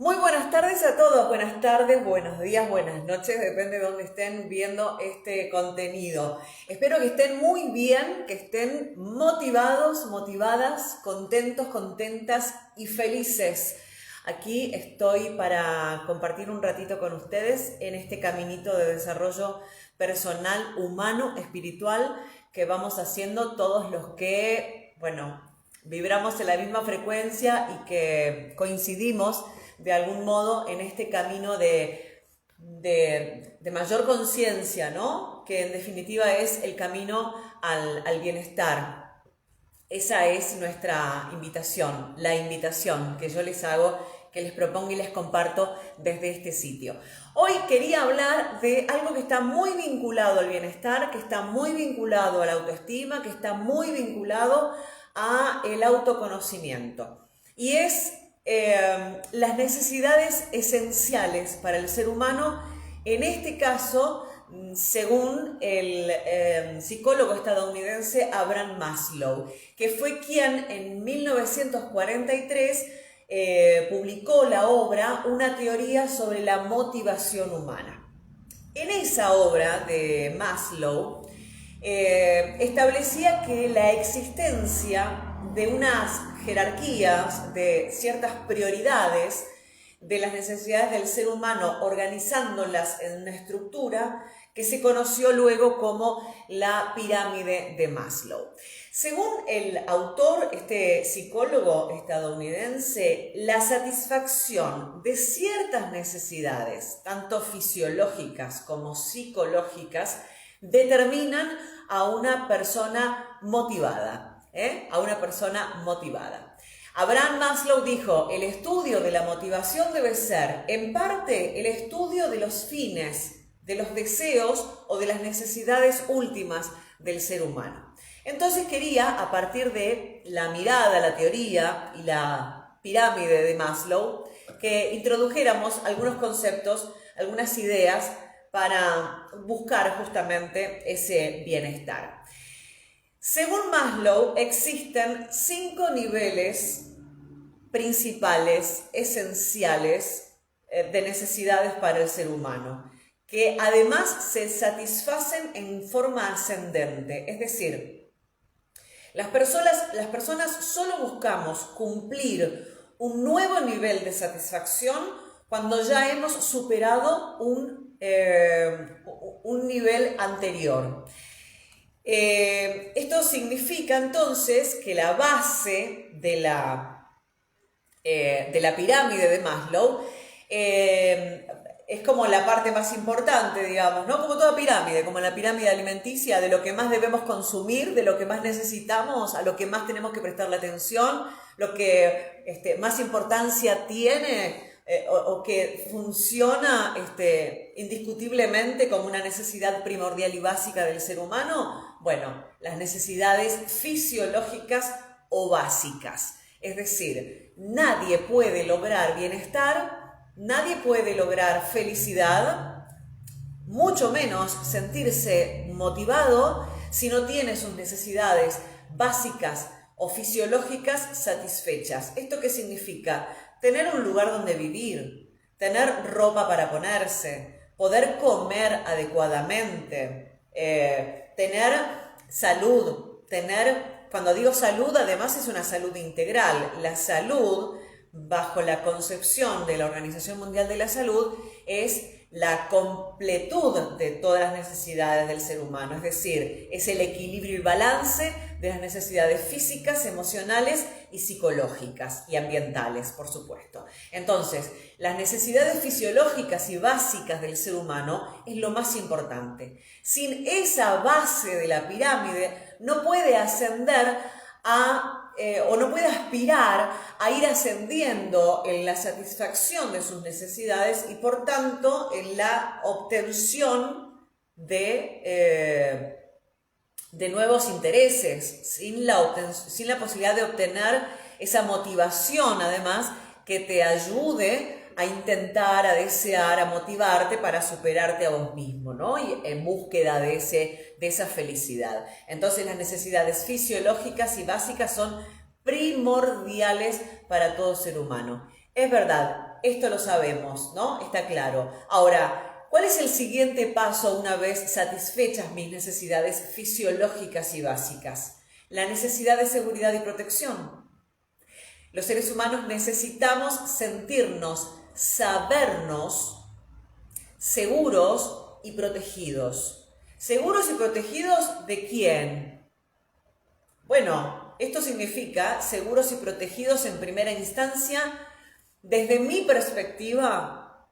Muy buenas tardes a todos, buenas tardes, buenos días, buenas noches, depende de dónde estén viendo este contenido. Espero que estén muy bien, que estén motivados, motivadas, contentos, contentas y felices. Aquí estoy para compartir un ratito con ustedes en este caminito de desarrollo personal, humano, espiritual que vamos haciendo todos los que, vibramos en la misma frecuencia y que coincidimos de algún modo en este camino de mayor conciencia, ¿no? Que en definitiva es el camino al bienestar. Esa es nuestra invitación, la invitación que yo les hago, que les propongo y les comparto desde este sitio. Hoy quería hablar de algo que está muy vinculado al bienestar, que está muy vinculado a la autoestima, que está muy vinculado a el autoconocimiento. Y es las necesidades esenciales para el ser humano, en este caso, según el psicólogo estadounidense Abraham Maslow, que fue quien en 1943 publicó la obra Una teoría sobre la motivación humana. En esa obra de Maslow establecía que la existencia de unas jerarquías, de ciertas prioridades de las necesidades del ser humano, organizándolas en una estructura que se conoció luego como la pirámide de Maslow. Según el autor, este psicólogo estadounidense, la satisfacción de ciertas necesidades, tanto fisiológicas como psicológicas, determinan a una persona motivada. A una persona motivada. Abraham Maslow dijo, el estudio de la motivación debe ser, en parte, el estudio de los fines, de los deseos o de las necesidades últimas del ser humano. Entonces quería, a partir de la mirada, la teoría y la pirámide de Maslow, que introdujéramos algunos conceptos, algunas ideas para buscar justamente ese bienestar. Según Maslow, existen 5 niveles principales, esenciales, de necesidades para el ser humano, que además se satisfacen en forma ascendente. Es decir, las personas solo buscamos cumplir un nuevo nivel de satisfacción cuando ya hemos superado un nivel anterior. Esto significa entonces que la base de la pirámide de Maslow es como la parte más importante, digamos, ¿no? Como toda pirámide, como la pirámide alimenticia, de lo que más debemos consumir, de lo que más necesitamos, a lo que más tenemos que prestarle atención, lo que más importancia tiene o que funciona indiscutiblemente como una necesidad primordial y básica del ser humano. Bueno, las necesidades fisiológicas o básicas. Es decir, nadie puede lograr bienestar, nadie puede lograr felicidad, mucho menos sentirse motivado si no tiene sus necesidades básicas o fisiológicas satisfechas. ¿Esto qué significa? Tener un lugar donde vivir, tener ropa para ponerse, poder comer adecuadamente, tener salud, cuando digo salud, además es una salud integral. La salud, bajo la concepción de la Organización Mundial de la Salud, es la completud de todas las necesidades del ser humano, es decir, es el equilibrio y balance de las necesidades físicas, emocionales y psicológicas y ambientales, por supuesto. Entonces, las necesidades fisiológicas y básicas del ser humano es lo más importante. Sin esa base de la pirámide no puede ascender o no puede aspirar a ir ascendiendo en la satisfacción de sus necesidades y por tanto en la obtención de nuevos intereses, sin la posibilidad de obtener esa motivación además que te ayude a intentar, a desear, a motivarte para superarte a vos mismo, ¿no? Y en búsqueda de esa felicidad. Entonces las necesidades fisiológicas y básicas son primordiales para todo ser humano. Es verdad, esto lo sabemos, ¿no? Está claro. Ahora, ¿cuál es el siguiente paso una vez satisfechas mis necesidades fisiológicas y básicas? La necesidad de seguridad y protección. Los seres humanos necesitamos sentirnos, sabernos seguros y protegidos. ¿Seguros y protegidos de quién? Bueno, esto significa seguros y protegidos en primera instancia, desde mi perspectiva,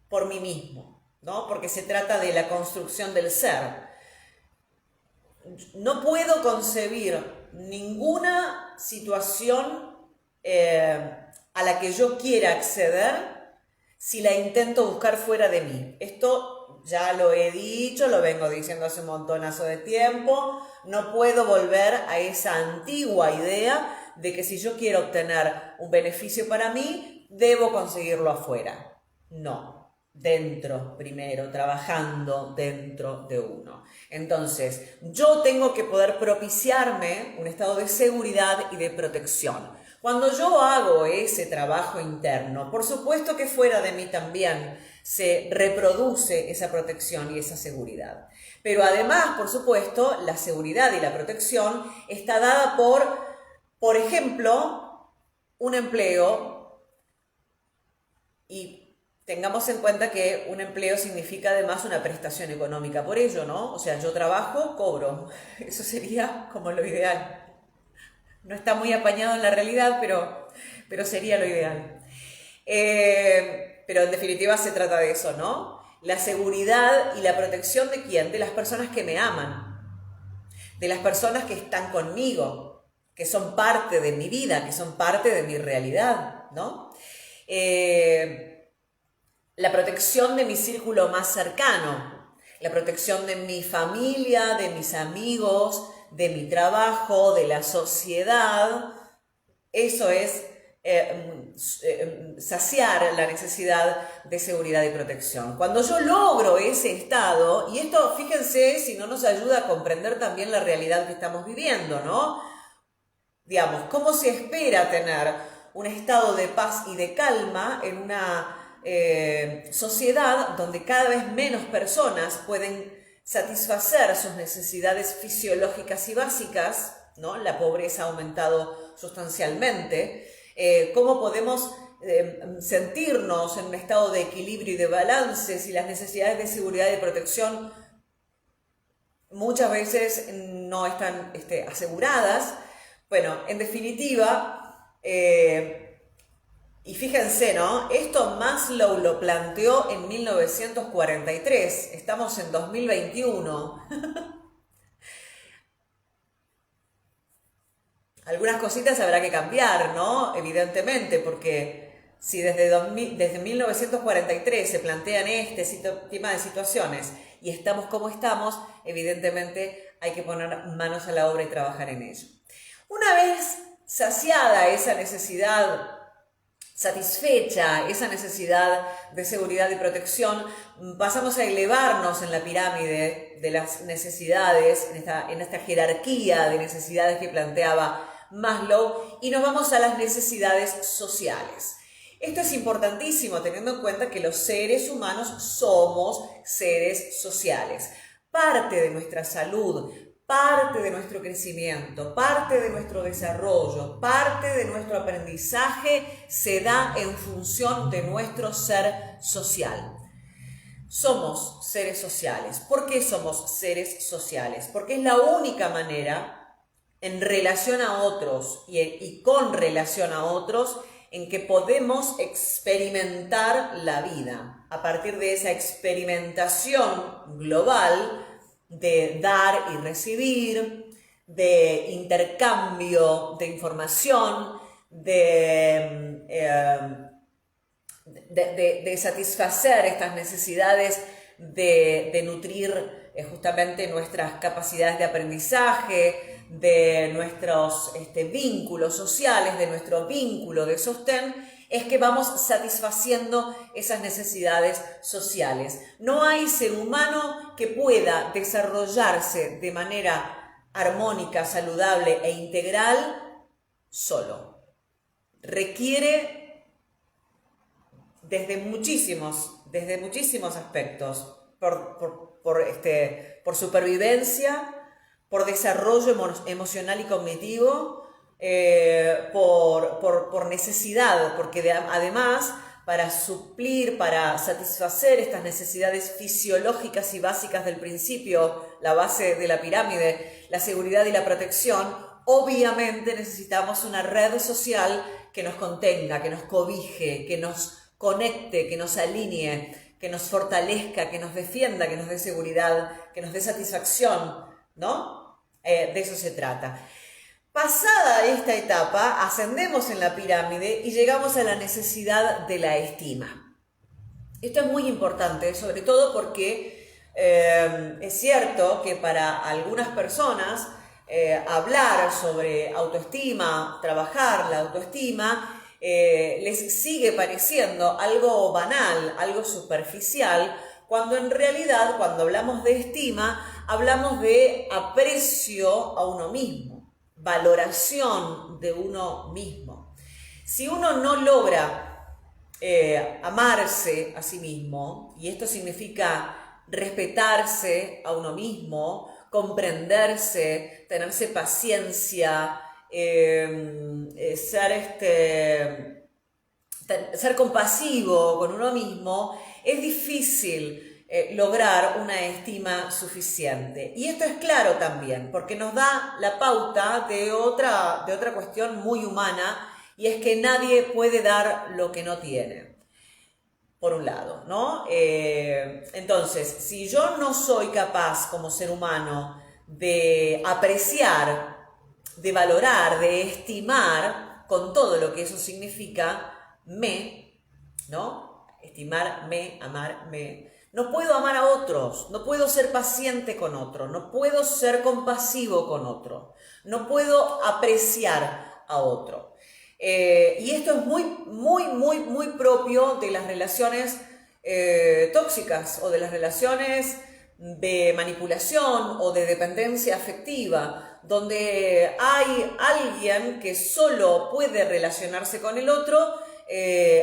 por mí mismo, ¿no? Porque se trata de la construcción del ser. No puedo concebir ninguna situación a la que yo quiera acceder si la intento buscar fuera de mí. Esto ya lo he dicho, lo vengo diciendo hace un montonazo de tiempo. No puedo volver a esa antigua idea de que si yo quiero obtener un beneficio para mí, debo conseguirlo afuera. No, dentro primero, trabajando dentro de uno. Entonces, yo tengo que poder propiciarme un estado de seguridad y de protección. Cuando yo hago ese trabajo interno, por supuesto que fuera de mí también se reproduce esa protección y esa seguridad. Pero además, por supuesto, la seguridad y la protección está dada por ejemplo, un empleo, y tengamos en cuenta que un empleo significa además una prestación económica por ello, ¿no? O sea, yo trabajo, cobro. Eso sería como lo ideal. No está muy apañado en la realidad, pero sería lo ideal. Pero en definitiva se trata de eso, ¿no? La seguridad y la protección ¿de quién? De las personas que me aman, de las personas que están conmigo, que son parte de mi vida, que son parte de mi realidad, ¿no? La protección de mi círculo más cercano, la protección de mi familia, de mis amigos, de mi trabajo, de la sociedad. Eso es saciar la necesidad de seguridad y protección. Cuando yo logro ese estado, y esto fíjense si no nos ayuda a comprender también la realidad que estamos viviendo, ¿no? Digamos, ¿cómo se espera tener un estado de paz y de calma en una sociedad donde cada vez menos personas pueden satisfacer sus necesidades fisiológicas y básicas, ¿no? La pobreza ha aumentado sustancialmente. ¿Cómo podemos sentirnos en un estado de equilibrio y de balance si las necesidades de seguridad y de protección muchas veces no están aseguradas? Bueno, en definitiva, y fíjense, ¿no? Esto Maslow lo planteó en 1943, estamos en 2021. Algunas cositas habrá que cambiar, ¿no? Evidentemente, porque si desde 1943 se plantean este tema de situaciones y estamos como estamos, evidentemente hay que poner manos a la obra y trabajar en ello. Una vez saciada esa necesidad, satisfecha esa necesidad de seguridad y protección, pasamos a elevarnos en la pirámide de las necesidades, en esta jerarquía de necesidades que planteaba Maslow, y nos vamos a las necesidades sociales. Esto es importantísimo teniendo en cuenta que los seres humanos somos seres sociales. Parte de nuestra salud, parte de nuestro crecimiento, parte de nuestro desarrollo, parte de nuestro aprendizaje se da en función de nuestro ser social. Somos seres sociales. ¿Por qué somos seres sociales? Porque es la única manera en relación a otros y con relación a otros en que podemos experimentar la vida. A partir de esa experimentación global de dar y recibir, de intercambio de información, de satisfacer estas necesidades de nutrir justamente nuestras capacidades de aprendizaje, de nuestros vínculos sociales, de nuestro vínculo de sostén, es que vamos satisfaciendo esas necesidades sociales. No hay ser humano que pueda desarrollarse de manera armónica, saludable e integral solo. Requiere desde muchísimos aspectos, por supervivencia, por desarrollo emocional y cognitivo, por necesidad, porque además para suplir, para satisfacer estas necesidades fisiológicas y básicas del principio, la base de la pirámide, la seguridad y la protección, obviamente necesitamos una red social que nos contenga, que nos cobije, que nos conecte, que nos alinee, que nos fortalezca, que nos defienda, que nos dé seguridad, que nos dé satisfacción, ¿no? De eso se trata. Pasada esta etapa, ascendemos en la pirámide y llegamos a la necesidad de la estima. Esto es muy importante, sobre todo porque es cierto que para algunas personas hablar sobre autoestima, trabajar la autoestima, les sigue pareciendo algo banal, algo superficial, cuando en realidad, cuando hablamos de estima, hablamos de aprecio a uno mismo, valoración de uno mismo. Si uno no logra amarse a sí mismo, y esto significa respetarse a uno mismo, comprenderse, tenerse paciencia, ser compasivo con uno mismo, es difícil lograr una estima suficiente. Y esto es claro también, porque nos da la pauta de otra cuestión muy humana, y es que nadie puede dar lo que no tiene, por un lado, ¿no? Entonces, si yo no soy capaz como ser humano de apreciar, de valorar, de estimar, con todo lo que eso significa, ¿no? Estimarme, amarme. No puedo amar a otros, no puedo ser paciente con otro, no puedo ser compasivo con otro, no puedo apreciar a otro. Y esto es muy propio de las relaciones tóxicas, o de las relaciones de manipulación o de dependencia afectiva, donde hay alguien que solo puede relacionarse con el otro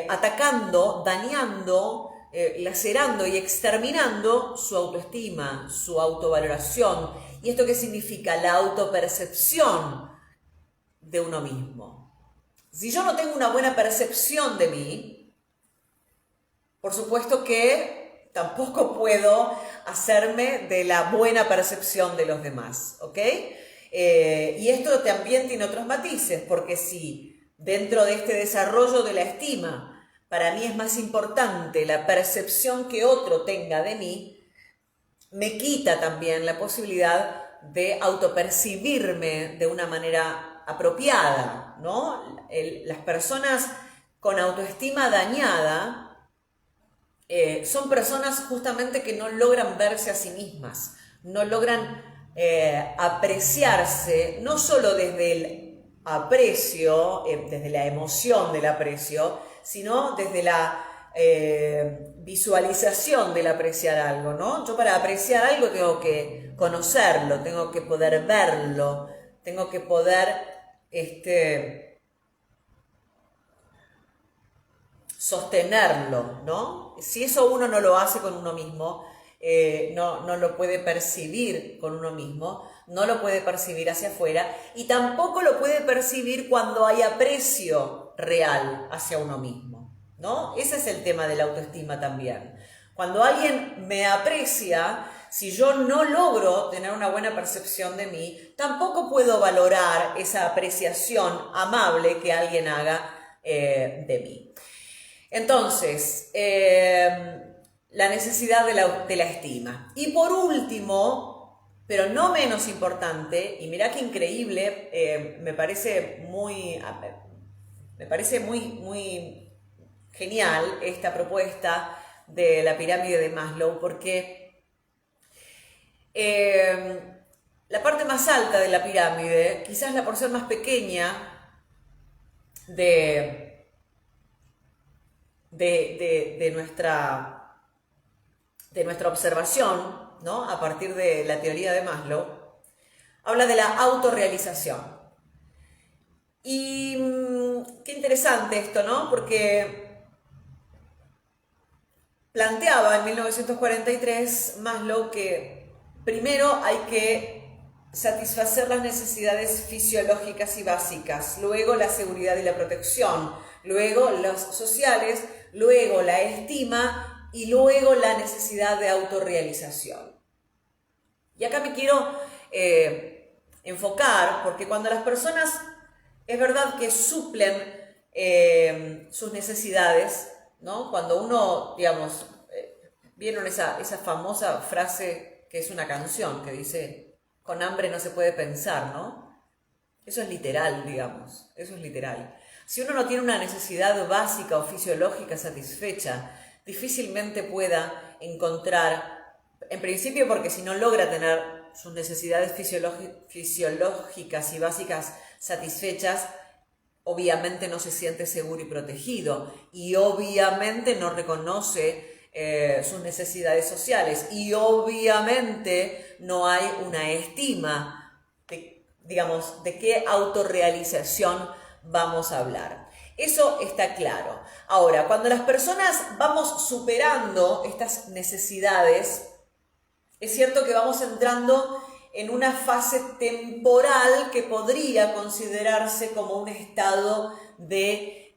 atacando, dañando, lacerando y exterminando su autoestima, su autovaloración. ¿Y esto qué significa? La autopercepción de uno mismo. Si yo no tengo una buena percepción de mí, por supuesto que tampoco puedo hacerme de la buena percepción de los demás, ¿ok? Y esto también tiene otros matices, porque si dentro de este desarrollo de la estima, para mí es más importante la percepción que otro tenga de mí, me quita también la posibilidad de autopercibirme de una manera apropiada, ¿no? Las personas con autoestima dañada son personas justamente que no logran verse a sí mismas, no logran apreciarse, no solo desde el aprecio, desde la emoción del aprecio, sino desde la visualización del apreciar algo, ¿no? Yo para apreciar algo tengo que conocerlo, tengo que poder verlo, tengo que poder sostenerlo, ¿no? Si eso uno no lo hace con uno mismo, no lo puede percibir con uno mismo, no lo puede percibir hacia afuera, y tampoco lo puede percibir cuando hay aprecio real hacia uno mismo, ¿no? Ese es el tema de la autoestima también. Cuando alguien me aprecia, si yo no logro tener una buena percepción de mí, tampoco puedo valorar esa apreciación amable que alguien haga de mí. Entonces, la necesidad de la estima. Y por último, pero no menos importante, y mirá qué increíble, me parece muy genial esta propuesta de la pirámide de Maslow, porque la parte más alta de la pirámide, quizás la porción más pequeña de nuestra observación, ¿no? A partir de la teoría de Maslow, habla de la autorrealización. Y qué interesante esto, ¿no? Porque planteaba en 1943 Maslow que primero hay que satisfacer las necesidades fisiológicas y básicas, luego la seguridad y la protección, luego las sociales, luego la estima y luego la necesidad de autorrealización. Y acá me quiero enfocar, porque cuando las personas, es verdad que suplen sus necesidades, ¿no? Cuando uno, digamos, vieron esa famosa frase que es una canción que dice, con hambre no se puede pensar, ¿no? Eso es literal, digamos, eso es literal. Si uno no tiene una necesidad básica o fisiológica satisfecha, difícilmente pueda encontrar, en principio porque si no logra tener sus necesidades fisiológicas y básicas satisfechas, obviamente no se siente seguro y protegido y obviamente no reconoce sus necesidades sociales y obviamente no hay una estima de, digamos, de qué autorrealización vamos a hablar. Eso está claro. Ahora, cuando las personas vamos superando estas necesidades, es cierto que vamos entrando en una fase temporal que podría considerarse como un estado de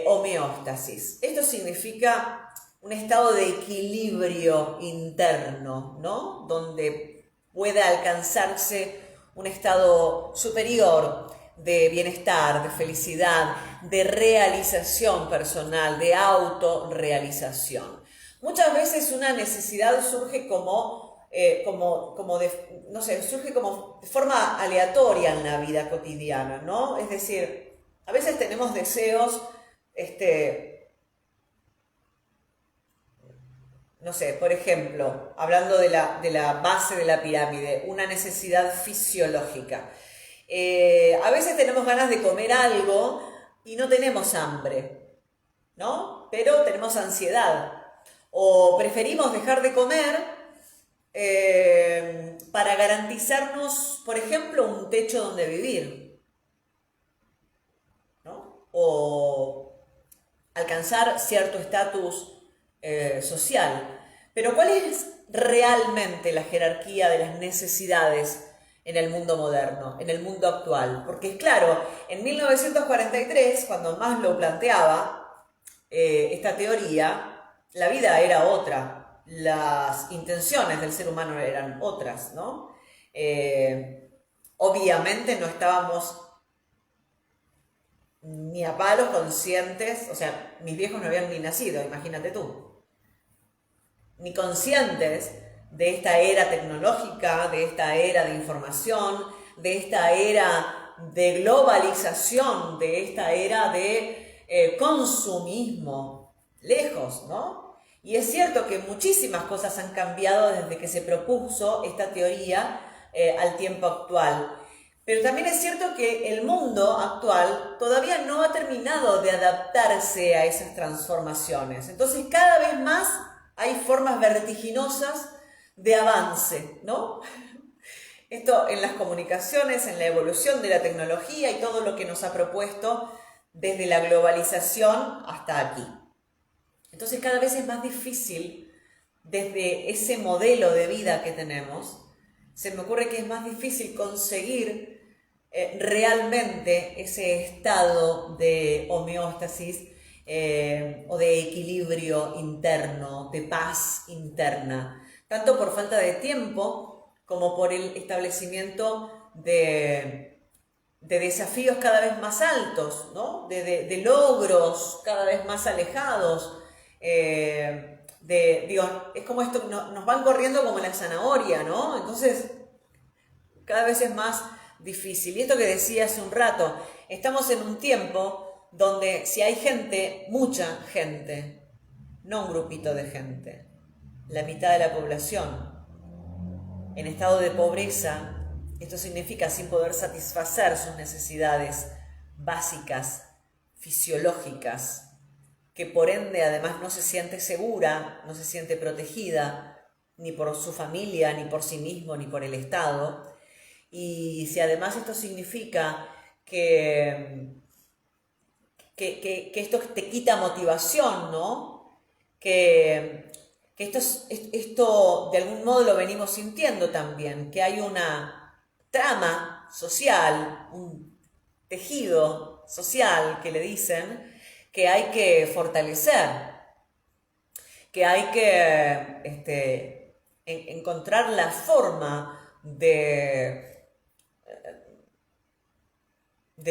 homeostasis. Esto significa un estado de equilibrio interno, ¿no? Donde pueda alcanzarse un estado superior de bienestar, de felicidad, de realización personal, de autorrealización. Muchas veces una necesidad surge no sé, surge como de forma aleatoria en la vida cotidiana, ¿no? Es decir, a veces tenemos deseos, no sé, por ejemplo, hablando de la base de la pirámide, una necesidad fisiológica. A veces tenemos ganas de comer algo y no tenemos hambre, ¿no? Pero tenemos ansiedad. O preferimos dejar de comer para garantizarnos, por ejemplo, un techo donde vivir, ¿no? O alcanzar cierto estatus social. Pero ¿cuál es realmente la jerarquía de las necesidades en el mundo moderno, en el mundo actual? Porque claro, en 1943, cuando Maslow planteaba esta teoría, la vida era otra, las intenciones del ser humano eran otras, ¿no? Obviamente no estábamos ni a palos conscientes, o sea, mis viejos no habían ni nacido, imagínate tú, ni conscientes de esta era tecnológica, de esta era de información, de esta era de globalización, de esta era de consumismo, lejos, ¿no? Y es cierto que muchísimas cosas han cambiado desde que se propuso esta teoría al tiempo actual. Pero también es cierto que el mundo actual todavía no ha terminado de adaptarse a esas transformaciones. Entonces cada vez más hay formas vertiginosas de avance, ¿no? Esto en las comunicaciones, en la evolución de la tecnología y todo lo que nos ha propuesto desde la globalización hasta aquí. Entonces cada vez es más difícil, desde ese modelo de vida que tenemos, se me ocurre que es más difícil conseguir realmente ese estado de homeostasis o de equilibrio interno, de paz interna, tanto por falta de tiempo como por el establecimiento de desafíos cada vez más altos, ¿no? de logros cada vez más alejados. Es como esto, nos van corriendo como la zanahoria, ¿no? Entonces, cada vez es más difícil. Y esto que decía hace un rato, estamos en un tiempo donde si hay gente, mucha gente, no un grupito de gente, la mitad de la población en estado de pobreza, esto significa sin poder satisfacer sus necesidades básicas, fisiológicas, que por ende además no se siente segura, no se siente protegida, ni por su familia, ni por sí mismo, ni por el Estado. Y si además esto significa que esto te quita motivación, ¿no? que esto de algún modo lo venimos sintiendo también, que hay una trama social, un tejido social que le dicen que hay que fortalecer, que hay que encontrar la forma de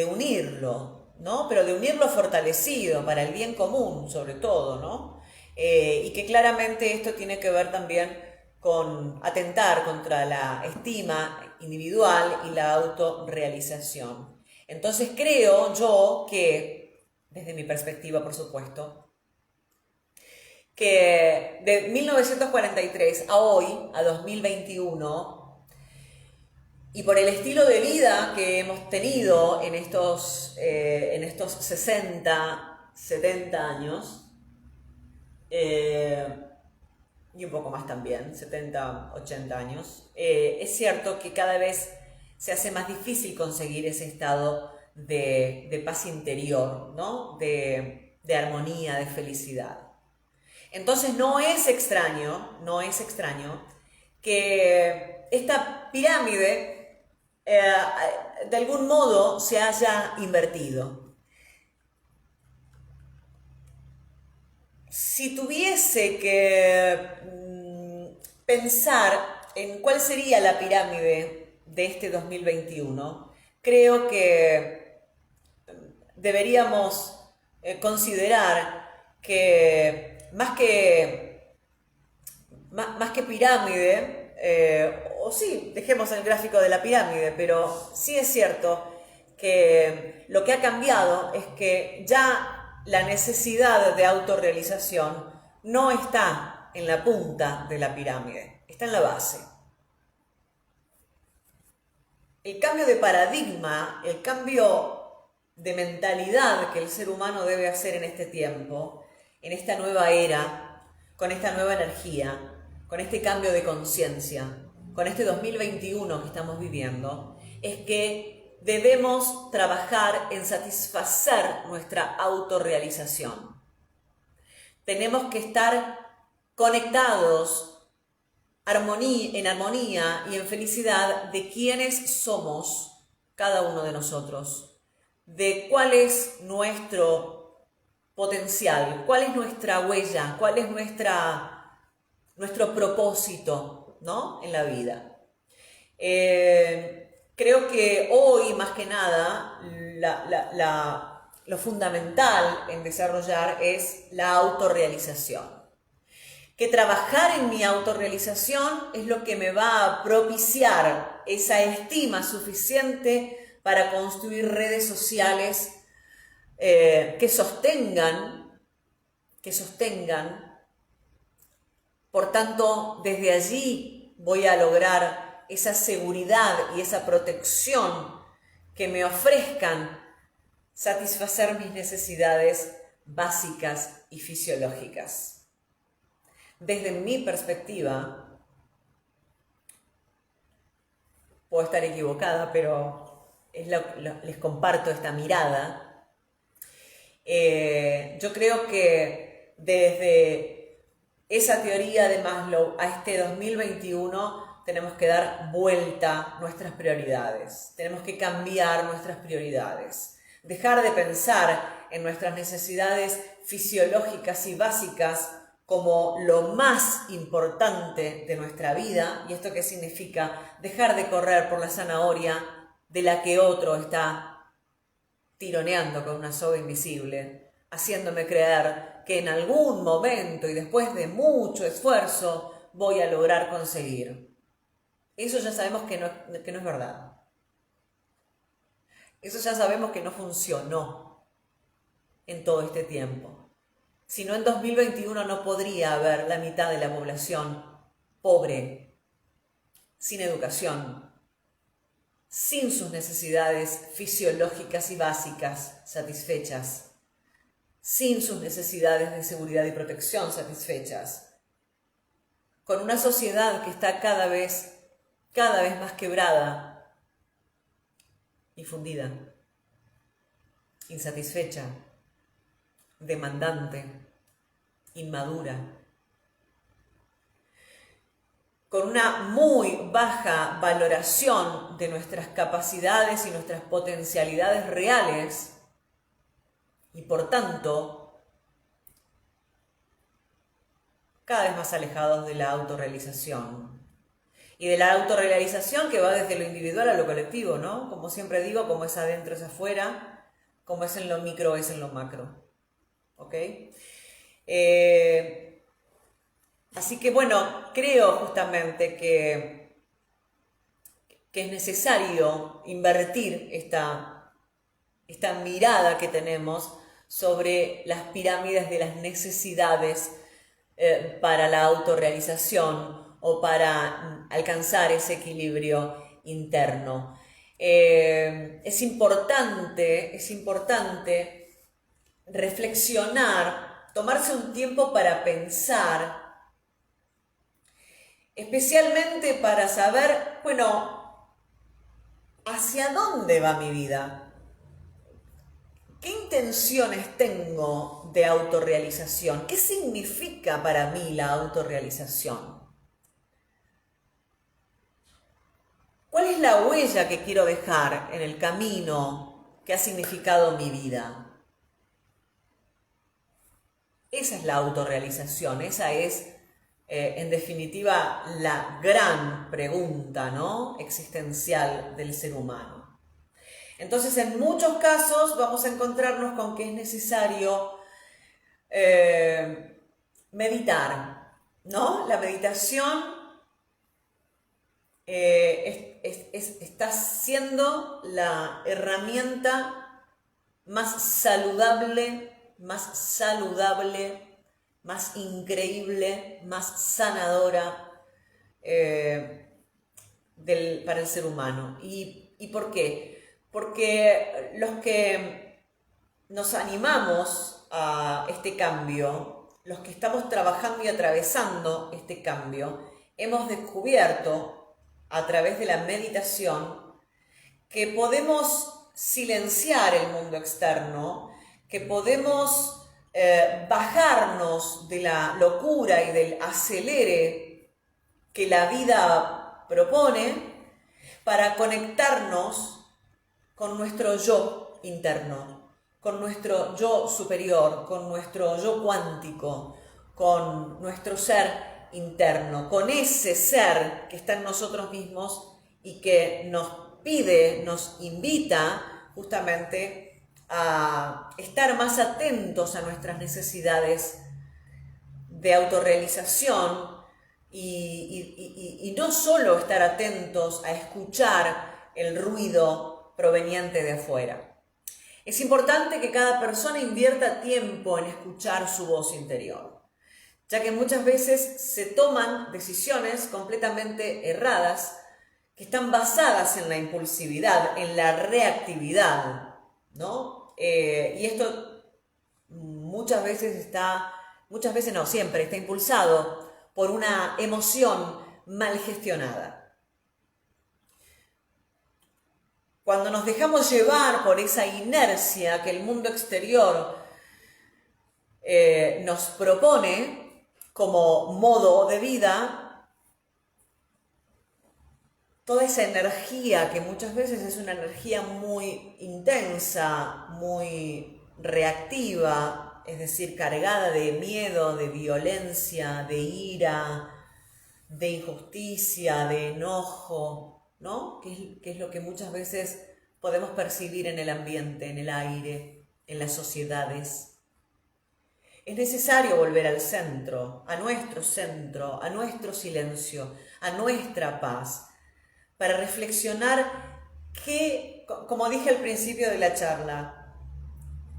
unirlo, ¿no? Pero de unirlo fortalecido para el bien común, sobre todo, ¿no? Y que claramente esto tiene que ver también con atentar contra la estima individual y la autorrealización. Entonces creo yo que, desde mi perspectiva, por supuesto, que de 1943 a hoy, a 2021, y por el estilo de vida que hemos tenido en estos 60, 70 años, y un poco más también, 70, 80 años, es cierto que cada vez se hace más difícil conseguir ese estado de paz interior, ¿no? De armonía, de felicidad. Entonces no es extraño que esta pirámide de algún modo se haya invertido. Si tuviese que pensar en cuál sería la pirámide de este 2021, creo que deberíamos considerar que más que pirámide, o sí, dejemos el gráfico de la pirámide, pero sí es cierto que lo que ha cambiado es que ya la necesidad de autorrealización no está en la punta de la pirámide, está en la base. El cambio de paradigma, el cambio de mentalidad que el ser humano debe hacer en este tiempo, en esta nueva era, con esta nueva energía, con este cambio de conciencia, con este 2021 que estamos viviendo, es que debemos trabajar en satisfacer nuestra autorrealización. Tenemos que estar conectados en armonía y en felicidad de quiénes somos cada uno de nosotros, de cuál es nuestro potencial, cuál es nuestra huella, cuál es nuestro propósito, ¿no? En la vida. Creo que hoy, más que nada, lo fundamental en desarrollar es la autorrealización. Que trabajar en mi autorrealización es lo que me va a propiciar esa estima suficiente para construir redes sociales que sostengan. Por tanto, desde allí voy a lograr esa seguridad y esa protección que me ofrezcan satisfacer mis necesidades básicas y fisiológicas. Desde mi perspectiva, puedo estar equivocada, pero les comparto esta mirada. Yo creo que desde esa teoría de Maslow a este 2021 tenemos que dar vuelta a nuestras prioridades, tenemos que cambiar nuestras prioridades, dejar de pensar en nuestras necesidades fisiológicas y básicas como lo más importante de nuestra vida. ¿Y esto qué significa? Dejar de correr por la zanahoria de la que otro está tironeando con una soga invisible, haciéndome creer que en algún momento y después de mucho esfuerzo voy a lograr conseguir. Eso ya sabemos que no es verdad. Eso ya sabemos que no funcionó en todo este tiempo. Si no, en 2021 no podría haber la mitad de la población pobre, sin educación, sin sus necesidades fisiológicas y básicas satisfechas, sin sus necesidades de seguridad y protección satisfechas, con una sociedad que está cada vez más quebrada y fundida, insatisfecha, demandante, inmadura, con una muy baja valoración de nuestras capacidades y nuestras potencialidades reales y por tanto cada vez más alejados de la autorrealización. Y de la autorrealización que va desde lo individual a lo colectivo, ¿no? Como siempre digo, como es adentro es afuera, como es en lo micro es en lo macro. ¿Ok? Así que bueno, creo justamente que es necesario invertir esta mirada que tenemos sobre las pirámides de las necesidades para la autorrealización o para alcanzar ese equilibrio interno. Es importante reflexionar, tomarse un tiempo para pensar, especialmente para saber, bueno, ¿hacia dónde va mi vida? ¿Qué intenciones tengo de autorrealización? ¿Qué significa para mí la autorrealización? ¿Cuál es la huella que quiero dejar en el camino que ha significado mi vida? Esa es la autorrealización, esa es, en definitiva, la gran pregunta, ¿no?, existencial del ser humano. Entonces, en muchos casos vamos a encontrarnos con que es necesario meditar, ¿no? La meditación está siendo la herramienta más saludable, más increíble, más sanadora para el ser humano. ¿Y por qué? Porque los que nos animamos a este cambio, los que estamos trabajando y atravesando este cambio, hemos descubierto a través de la meditación que podemos silenciar el mundo externo, que podemos bajarnos de la locura y del acelere que la vida propone para conectarnos con nuestro yo interno, con nuestro yo superior, con nuestro yo cuántico, con nuestro ser interno, con ese ser que está en nosotros mismos y que nos pide, nos invita justamente a estar más atentos a nuestras necesidades de autorrealización y no solo estar atentos a escuchar el ruido proveniente de afuera. Es importante que cada persona invierta tiempo en escuchar su voz interior, ya que muchas veces se toman decisiones completamente erradas que están basadas en la impulsividad, en la reactividad, ¿no? Y esto siempre está impulsado por una emoción mal gestionada. Cuando nos dejamos llevar por esa inercia que el mundo exterior nos propone como modo de vida, toda esa energía que muchas veces es una energía muy intensa, muy reactiva, es decir, cargada de miedo, de violencia, de ira, de injusticia, de enojo, ¿no? Que es lo que muchas veces podemos percibir en el ambiente, en el aire, en las sociedades. Es necesario volver al centro, a nuestro silencio, a nuestra paz, para reflexionar como dije al principio de la charla,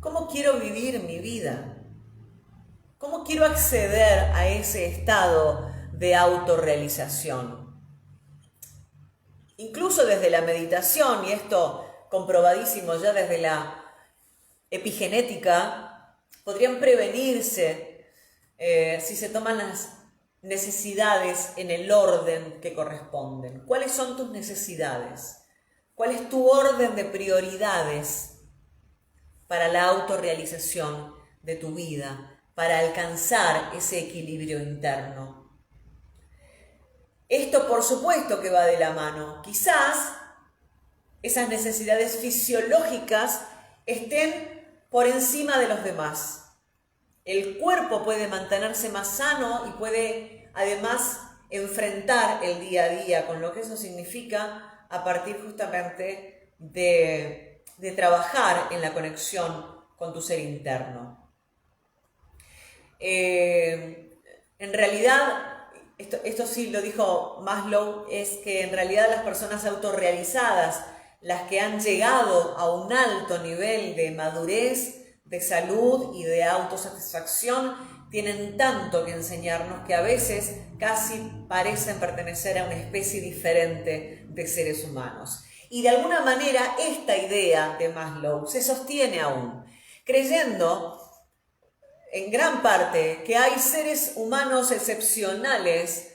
¿cómo quiero vivir mi vida? ¿Cómo quiero acceder a ese estado de autorrealización? Incluso desde la meditación, y esto comprobadísimo ya desde la epigenética, podrían prevenirse si se toman las necesidades en el orden que corresponden. ¿Cuáles son tus necesidades? ¿Cuál es tu orden de prioridades para la autorrealización de tu vida, para alcanzar ese equilibrio interno. Esto por supuesto que va de la mano. Quizás esas necesidades fisiológicas estén por encima de los demás. El cuerpo puede mantenerse más sano y puede además enfrentar el día a día con lo que eso significa a partir justamente de trabajar en la conexión con tu ser interno. En realidad, esto sí lo dijo Maslow, es que en realidad las personas autorrealizadas, las que han llegado a un alto nivel de madurez, de salud y de autosatisfacción, tienen tanto que enseñarnos que a veces casi parecen pertenecer a una especie diferente de seres humanos. Y de alguna manera esta idea de Maslow se sostiene aún, creyendo en gran parte que hay seres humanos excepcionales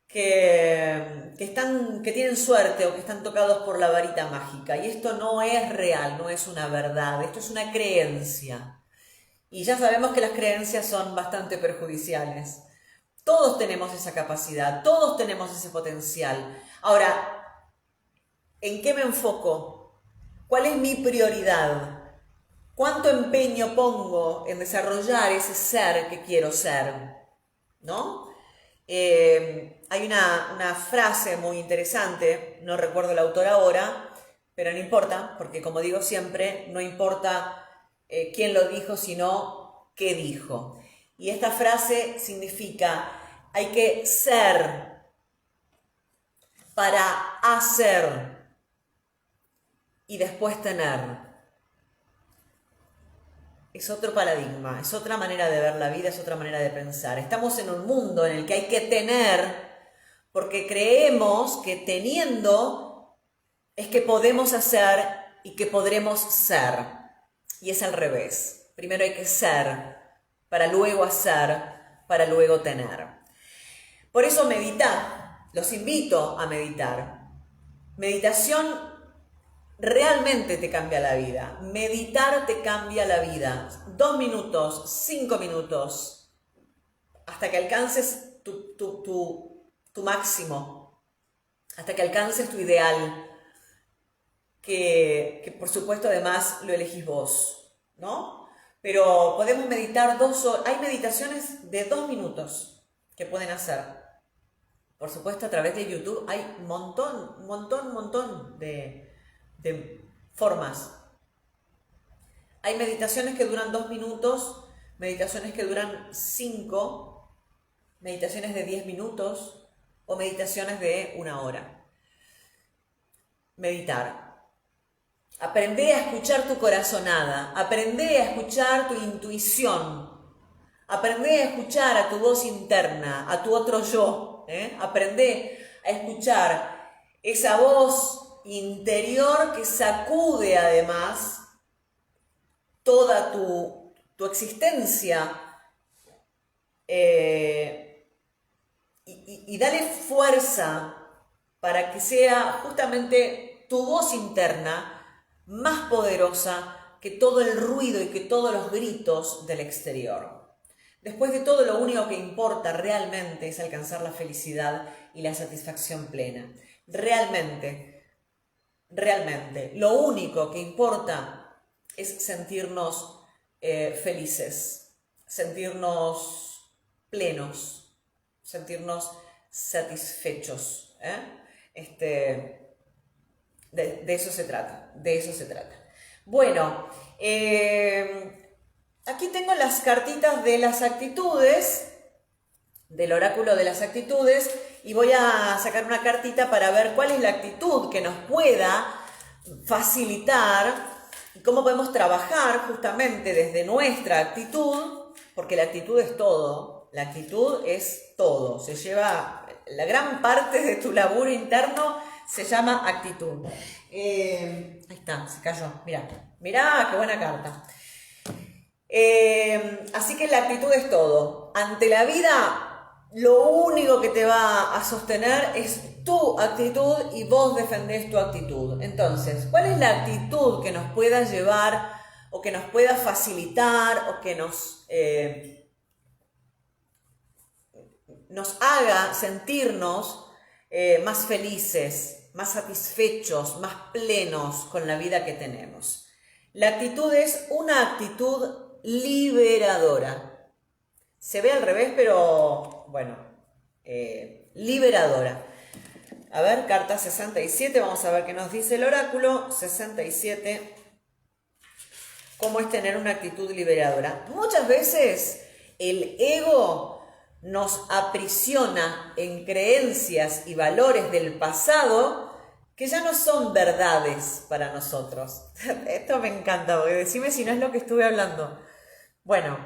que tienen suerte o que están tocados por la varita mágica. Y esto no es real, no es una verdad, esto es una creencia. Y ya sabemos que las creencias son bastante perjudiciales. Todos tenemos esa capacidad, todos tenemos ese potencial. Ahora, ¿en qué me enfoco? ¿Cuál es mi prioridad? ¿Cuánto empeño pongo en desarrollar ese ser que quiero ser? ¿No? Hay una frase muy interesante, no recuerdo el autor ahora, pero no importa, porque como digo siempre, no importa quién lo dijo, sino qué dijo. Y esta frase significa, hay que ser para hacer y después tener. Es otro paradigma, es otra manera de ver la vida, es otra manera de pensar. Estamos en un mundo en el que hay que tener, porque creemos que teniendo es que podemos hacer y que podremos ser. Y es al revés. Primero hay que ser, para luego hacer, para luego tener. Por eso meditad, los invito a meditar. Meditación realmente te cambia la vida. Meditar te cambia la vida. 2 minutos, 5 minutos, hasta que alcances tu máximo, hasta que alcances tu ideal, que por supuesto además lo elegís vos, ¿no? Pero podemos meditar 2 horas. Hay meditaciones de 2 minutos que pueden hacer. Por supuesto a través de YouTube hay un montón de formas. Hay meditaciones que duran 2 minutos, meditaciones que duran 5, meditaciones de 10 minutos o meditaciones de 1 hora. Meditar. Aprende a escuchar tu corazonada, aprende a escuchar tu intuición, aprende a escuchar a tu voz interna, a tu otro yo, aprende a escuchar esa voz interior que sacude además toda tu existencia y dale fuerza para que sea justamente tu voz interna más poderosa que todo el ruido y que todos los gritos del exterior. Después de todo, lo único que importa realmente es alcanzar la felicidad y la satisfacción plena. Realmente, lo único que importa es sentirnos felices, sentirnos plenos, sentirnos satisfechos. De eso se trata, Bueno, aquí tengo las cartitas de las actitudes, del oráculo de las actitudes, y voy a sacar una cartita para ver cuál es la actitud que nos pueda facilitar y cómo podemos trabajar justamente desde nuestra actitud, porque la actitud es todo, se lleva la gran parte de tu laburo interno. Se llama actitud. Ahí está, se cayó. Mirá, qué buena carta. Así que la actitud es todo. Ante la vida, lo único que te va a sostener es tu actitud y vos defendés tu actitud. Entonces, ¿cuál es la actitud que nos pueda llevar o que nos pueda facilitar o que nos nos haga sentirnos más felices, más satisfechos, más plenos con la vida que tenemos. La actitud es una actitud liberadora. Se ve al revés, pero bueno, liberadora. A ver, carta 67, vamos a ver qué nos dice el oráculo. 67, ¿cómo es tener una actitud liberadora? Muchas veces el ego nos aprisiona en creencias y valores del pasado que ya no son verdades para nosotros. Esto me encanta, porque decime si no es lo que estuve hablando. Bueno,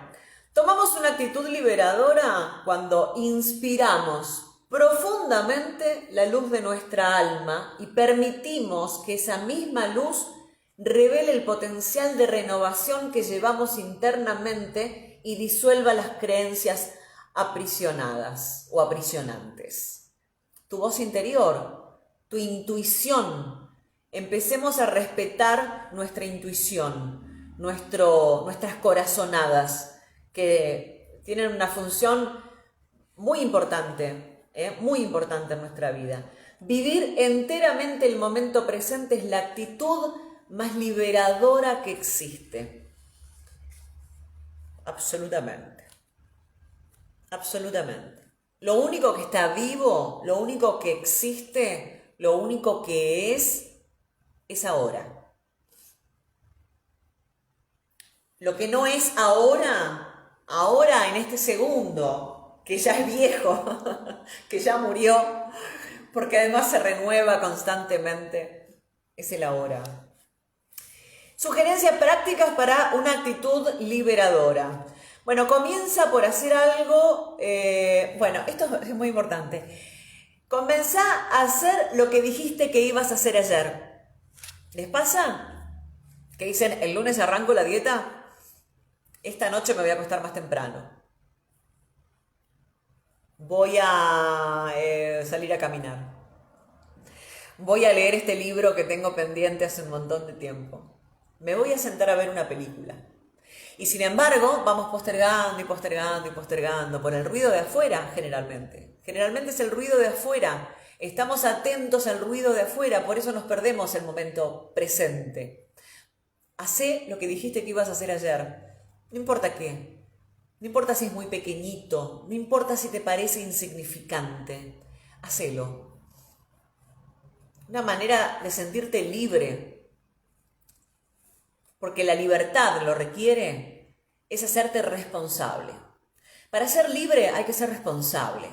tomamos una actitud liberadora cuando inspiramos profundamente la luz de nuestra alma y permitimos que esa misma luz revele el potencial de renovación que llevamos internamente y disuelva las creencias aprisionadas o aprisionantes. Tu voz interior, tu intuición. Empecemos a respetar nuestra intuición, nuestras corazonadas, que tienen una función muy importante en nuestra vida. Vivir enteramente el momento presente es la actitud más liberadora que existe. Absolutamente. Absolutamente. Lo único que está vivo, lo único que existe, lo único que es ahora. Lo que no es ahora en este segundo, que ya es viejo, que ya murió, porque además se renueva constantemente, es el ahora. Sugerencias prácticas para una actitud liberadora. Bueno, comienza por hacer algo, esto es muy importante. Comenzá a hacer lo que dijiste que ibas a hacer ayer. ¿Les pasa? Que dicen, el lunes arranco la dieta, esta noche me voy a acostar más temprano. Voy a salir a caminar. Voy a leer este libro que tengo pendiente hace un montón de tiempo. Me voy a sentar a ver una película. Y sin embargo, vamos postergando y postergando y postergando por el ruido de afuera, generalmente. Generalmente es el ruido de afuera. Estamos atentos al ruido de afuera, por eso nos perdemos el momento presente. Hacé lo que dijiste que ibas a hacer ayer. No importa qué. No importa si es muy pequeñito. No importa si te parece insignificante. Hacelo. Una manera de sentirte libre. Porque la libertad lo requiere, es hacerte responsable. Para ser libre hay que ser responsable.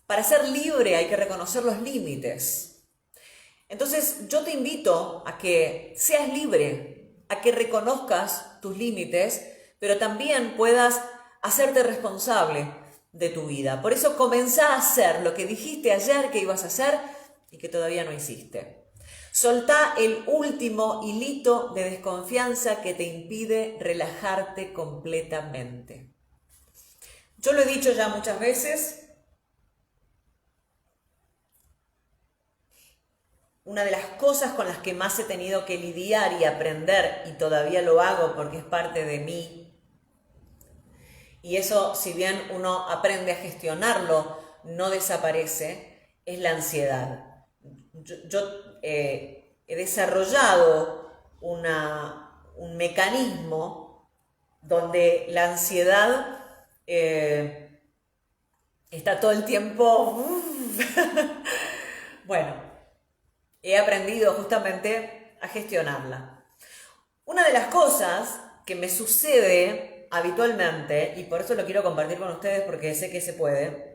Para ser libre hay que reconocer los límites. Entonces yo te invito a que seas libre, a que reconozcas tus límites, pero también puedas hacerte responsable de tu vida. Por eso comenzá a hacer lo que dijiste ayer que ibas a hacer y que todavía no hiciste. Soltá el último hilito de desconfianza que te impide relajarte completamente. Yo lo he dicho ya muchas veces. Una de las cosas con las que más he tenido que lidiar y aprender, y todavía lo hago porque es parte de mí, y eso, si bien uno aprende a gestionarlo, no desaparece, es la ansiedad. Yo he desarrollado un mecanismo donde la ansiedad está todo el tiempo... Bueno, he aprendido justamente a gestionarla. Una de las cosas que me sucede habitualmente, y por eso lo quiero compartir con ustedes porque sé que se puede,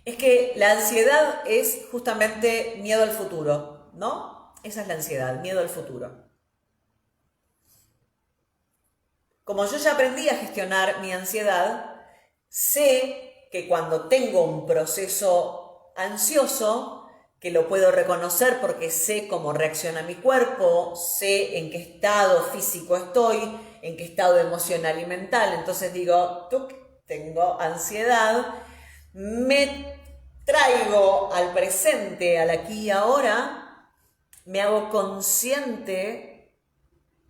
es que la ansiedad es justamente miedo al futuro, ¿no? Esa es la ansiedad, miedo al futuro. Como yo ya aprendí a gestionar mi ansiedad, sé que cuando tengo un proceso ansioso, que lo puedo reconocer porque sé cómo reacciona mi cuerpo, sé en qué estado físico estoy, en qué estado emocional y mental, entonces digo, tengo ansiedad, me traigo al presente, al aquí y ahora, me hago consciente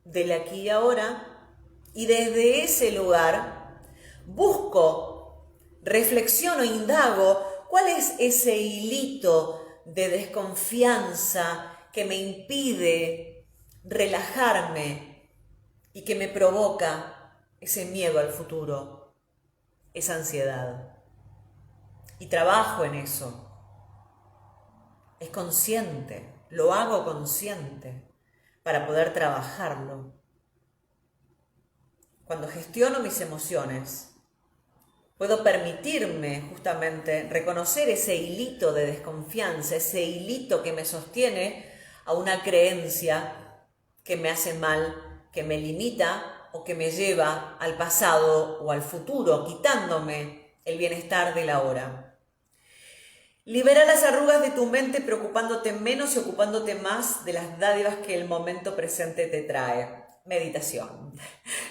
del aquí y ahora, y desde ese lugar busco, reflexiono, indago cuál es ese hilito de desconfianza que me impide relajarme y que me provoca ese miedo al futuro, esa ansiedad. Y trabajo en eso. Es consciente, lo hago consciente para poder trabajarlo. Cuando gestiono mis emociones, puedo permitirme justamente reconocer ese hilito de desconfianza, ese hilito que me sostiene a una creencia que me hace mal, que me limita o que me lleva al pasado o al futuro, quitándome el bienestar del ahora. Libera las arrugas de tu mente preocupándote menos y ocupándote más de las dádivas que el momento presente te trae. Meditación.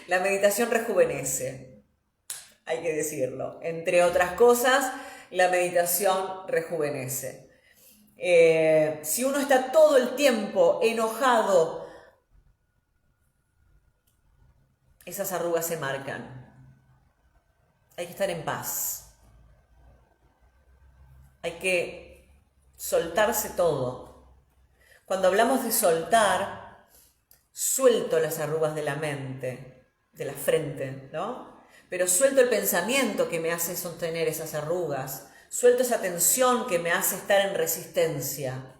La meditación rejuvenece, hay que decirlo. Entre otras cosas, la meditación rejuvenece. Si uno está todo el tiempo enojado, esas arrugas se marcan. Hay que estar en paz. Hay que soltarse todo. Cuando hablamos de soltar, suelto las arrugas de la mente, de la frente, ¿no? Pero suelto el pensamiento que me hace sostener esas arrugas, suelto esa tensión que me hace estar en resistencia,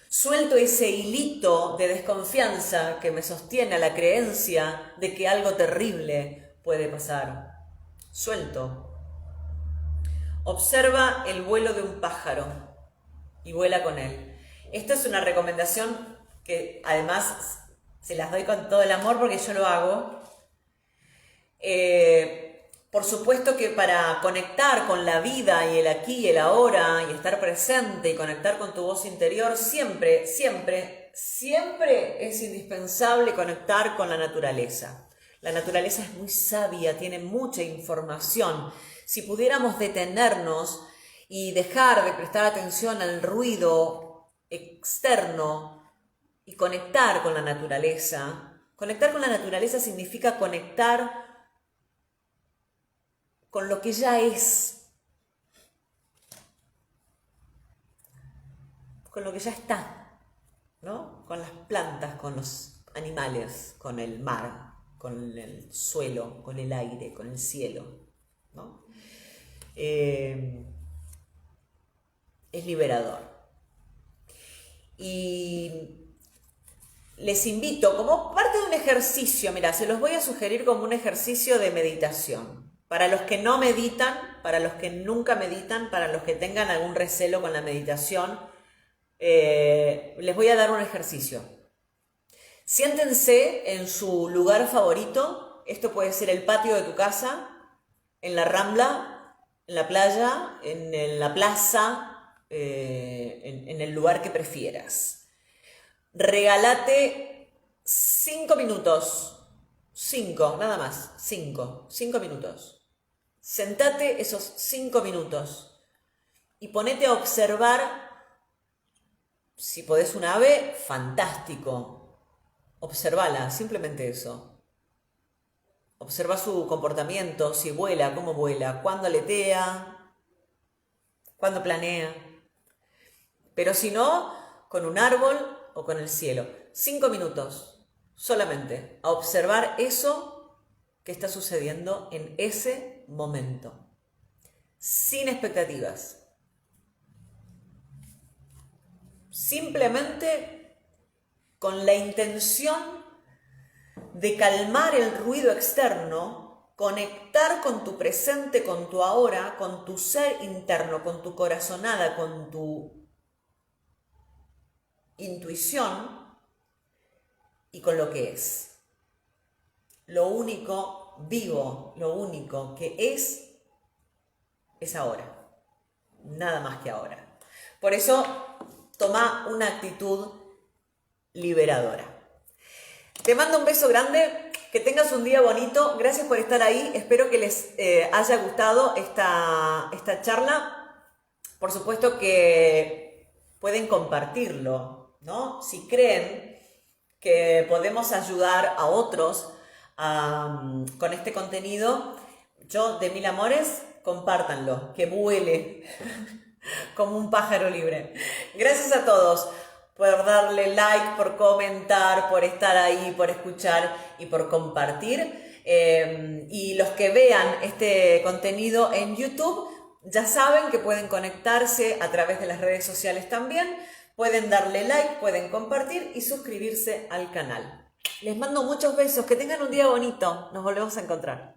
suelto ese hilito de desconfianza que me sostiene a la creencia de que algo terrible puede pasar. Suelto. Observa el vuelo de un pájaro y vuela con él. Esta es una recomendación que además se las doy con todo el amor porque yo lo hago. Por supuesto que para conectar con la vida y el aquí y el ahora y estar presente y conectar con tu voz interior, siempre es indispensable conectar con la naturaleza. La naturaleza es muy sabia, tiene mucha información. Si pudiéramos detenernos y dejar de prestar atención al ruido externo y conectar con la naturaleza significa conectar con lo que ya es, con lo que ya está, ¿no? Con las plantas, con los animales, con el mar, con el suelo, con el aire, con el cielo, ¿no? Es liberador. Y les invito, como parte de un ejercicio, mira, se los voy a sugerir como un ejercicio de meditación. Para los que no meditan, para los que nunca meditan, para los que tengan algún recelo con la meditación, les voy a dar un ejercicio. Siéntense en su lugar favorito. Esto puede ser el patio de tu casa, en la rambla, en la playa, en la plaza, en el lugar que prefieras. Regálate 5 minutos, 5, nada más, 5 minutos. Sentate esos 5 minutos y ponete a observar, si podés un ave, fantástico, observala, simplemente eso. Observa su comportamiento, si vuela, cómo vuela, cuándo aletea, cuándo planea. Pero si no, con un árbol o con el cielo. 5 minutos solamente a observar eso que está sucediendo en ese momento. Sin expectativas. Simplemente con la intención de calmar el ruido externo, conectar con tu presente, con tu ahora, con tu ser interno, con tu corazonada, con tu intuición y con lo que es. Lo único vivo, lo único que es ahora. Nada más que ahora. Por eso, toma una actitud liberadora. Te mando un beso grande, que tengas un día bonito, gracias por estar ahí, espero que les haya gustado esta charla. Por supuesto que pueden compartirlo, ¿no? Si creen que podemos ayudar a otros con este contenido, Yo, de mil amores, compártanlo, que vuele como un pájaro libre. Gracias a todos por darle like, por comentar, por estar ahí, por escuchar y por compartir. Y los que vean este contenido en YouTube ya saben que pueden conectarse a través de las redes sociales también, pueden darle like, pueden compartir y suscribirse al canal. Les mando muchos besos, que tengan un día bonito, nos volvemos a encontrar.